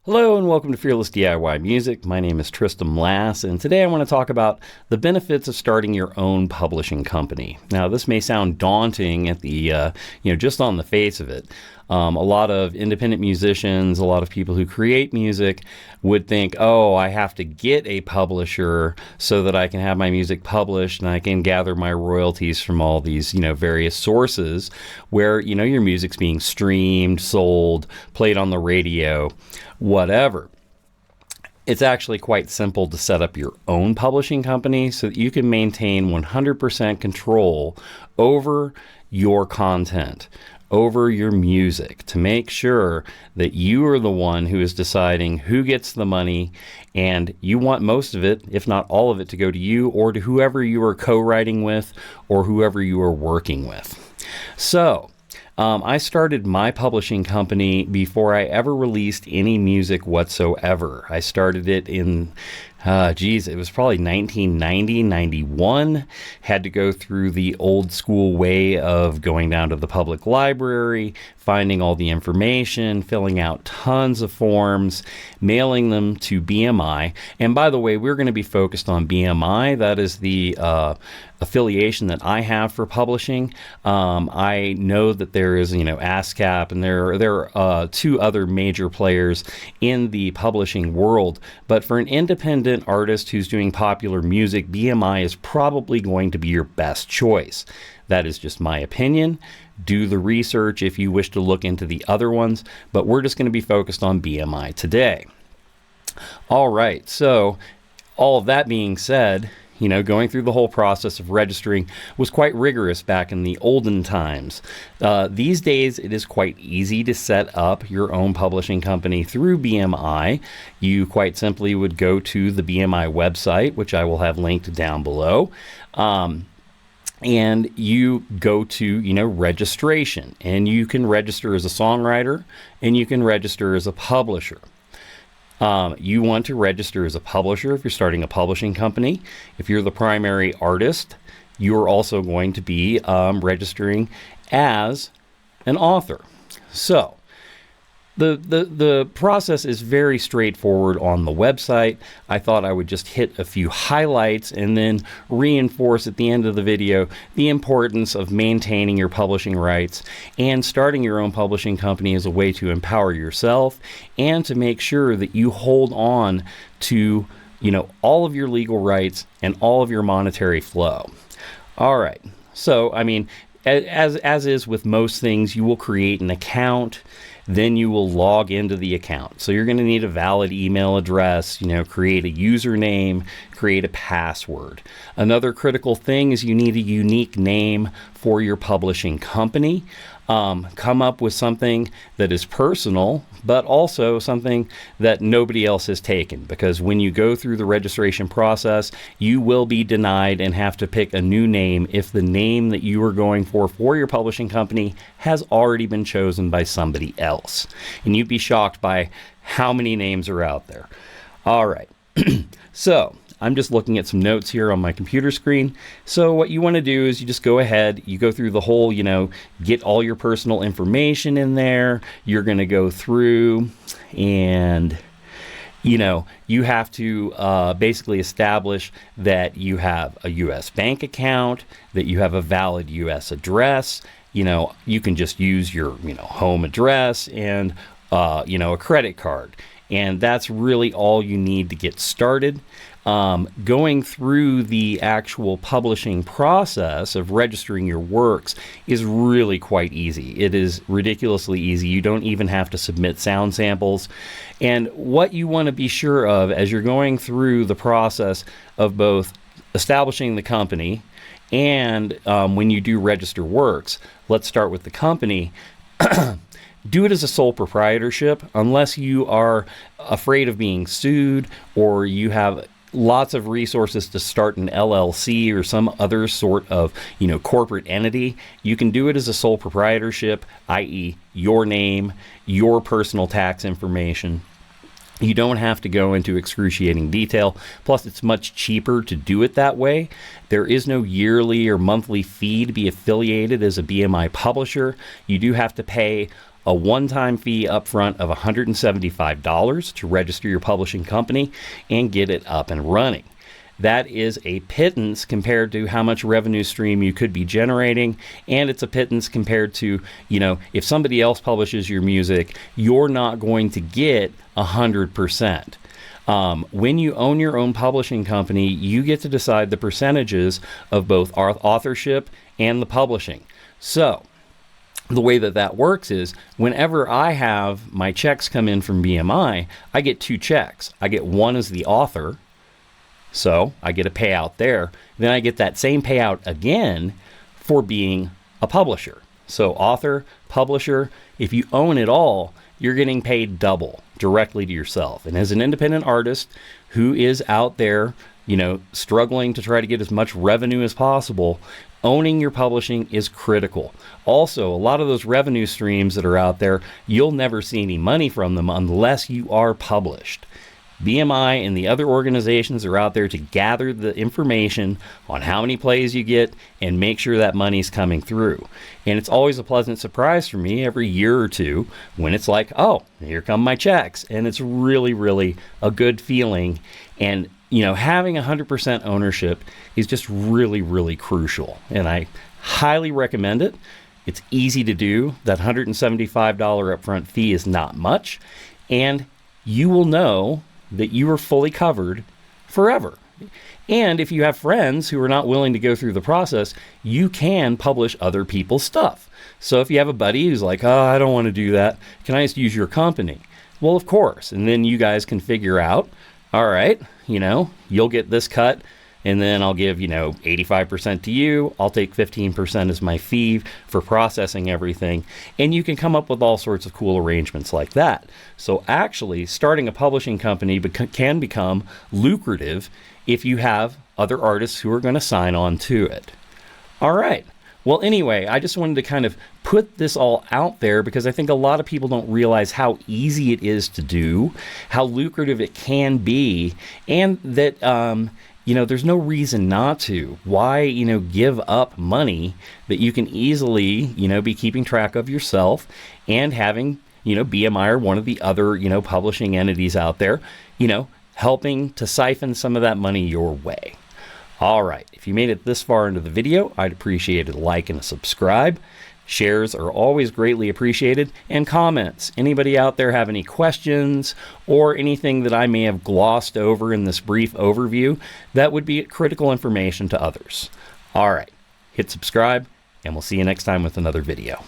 Hello and welcome to Fearless DIY Music. My name is Tristan Lass, and today I want to talk about the benefits of starting your own publishing company. Now, this may sound daunting at the, just on the face of it. A lot of independent musicians, a lot of people who create music would think, oh, I have to get a publisher so that I can have my music published and I can gather my royalties from all these, various sources where, your music's being streamed, sold, played on the radio, whatever. It's actually quite simple to set up your own publishing company so that you can maintain 100% control over your content, over your music, to make sure that you are the one who is deciding who gets the money, and you want most of it, if not all of it, to go to you or to whoever you are co-writing with or whoever you are working with. So, I started my publishing company before I ever released any music whatsoever. I started it in, it was probably 1990, 91. Had to go through the old school way of going down to the public library, finding all the information, filling out tons of forms, mailing them to BMI. And by the way, we're going to be focused on BMI. That is the affiliation that I have for publishing. I know that there is, ASCAP, and there are two other major players in the publishing world. But for an independent artist who's doing popular music, BMI is probably going to be your best choice. That is just my opinion. Do the research if you wish to look into the other ones, but we're just going to be focused on BMI today. All right, so all of that being said, going through the whole process of registering was quite rigorous back in the olden times. These days, it is quite easy to set up your own publishing company through BMI. You quite simply would go to the BMI website, which I will have linked down below. And you go to, registration, and you can register as a songwriter and you can register as a publisher. You want to register as a publisher if you're starting a publishing company. If you're the primary artist, you're also going to be registering as an author. So the process is very straightforward on the website. I thought I would just hit a few highlights and then reinforce at the end of the video the importance of maintaining your publishing rights, and starting your own publishing company is a way to empower yourself and to make sure that you hold on to, all of your legal rights and all of your monetary flow. All right. So, as is with most things, you will create an account. Then you will log into the account. So you're going to need a valid email address, create a username, create a password. Another critical thing is you need a unique name for your publishing company. Come up with something that is personal, but also something that nobody else has taken, because when you go through the registration process, you will be denied and have to pick a new name if the name that you are going for your publishing company has already been chosen by somebody else. And you'd be shocked by how many names are out there. All right. So I'm just looking at some notes here on my computer screen. So what you want to do is you just go ahead, you go through the whole, get all your personal information in there. You're going to go through and, you have to basically establish that you have a U.S. bank account, that you have a valid U.S. address. You can just use your, home address and, a credit card. And that's really all you need to get started. Going through the actual publishing process of registering your works is really quite easy. It is ridiculously easy. You don't even have to submit sound samples. And what you want to be sure of as you're going through the process of both establishing the company and when you do register works, let's start with the company. Do it as a sole proprietorship unless you are afraid of being sued or you have lots of resources to start an LLC or some other sort of, corporate entity. You can do it as a sole proprietorship, i.e. your name, your personal tax information. You don't have to go into excruciating detail. Plus, it's much cheaper to do it that way. There is no yearly or monthly fee to be affiliated as a BMI publisher. You do have to pay a one-time fee upfront of $175 to register your publishing company and get it up and running. That is a pittance compared to how much revenue stream you could be generating, and it's a pittance compared to, if somebody else publishes your music, you're not going to get 100%. When you own your own publishing company, you get to decide the percentages of both authorship and the publishing. So the way that works is whenever I have my checks come in from BMI, I get two checks. I get one as the author, so I get a payout there. Then I get that same payout again for being a publisher. So author, publisher, if you own it all, you're getting paid double directly to yourself. And as an independent artist who is out there, struggling to try to get as much revenue as possible, owning your publishing is critical. Also, a lot of those revenue streams that are out there, you'll never see any money from them unless you are published. BMI and the other organizations are out there to gather the information on how many plays you get and make sure that money's coming through. And it's always a pleasant surprise for me every year or two when it's like, oh, here come my checks. And it's really, really a good feeling. And, having 100% ownership is just really, really crucial. And I highly recommend it. It's easy to do. That $175 upfront fee is not much. And you will know that you are fully covered forever. And if you have friends who are not willing to go through the process, you can publish other people's stuff. So if you have a buddy who's like, oh, I don't want to do that, can I just use your company? Well, of course. And then you guys can figure out, all right, you'll get this cut, and then I'll give, 85% to you. I'll take 15% as my fee for processing everything. And you can come up with all sorts of cool arrangements like that. So actually, starting a publishing company can become lucrative if you have other artists who are going to sign on to it. All right. Well, anyway, I just wanted to kind of put this all out there because I think a lot of people don't realize how easy it is to do, how lucrative it can be, and that, there's no reason not to. Why, give up money that you can easily, be keeping track of yourself and having, BMI or one of the other, publishing entities out there, helping to siphon some of that money your way. All right. If you made it this far into the video, I'd appreciate a like and a subscribe. Shares are always greatly appreciated, and comments. Anybody out there have any questions or anything that I may have glossed over in this brief overview that would be critical information to others? All right, hit subscribe, and we'll see you next time with another video.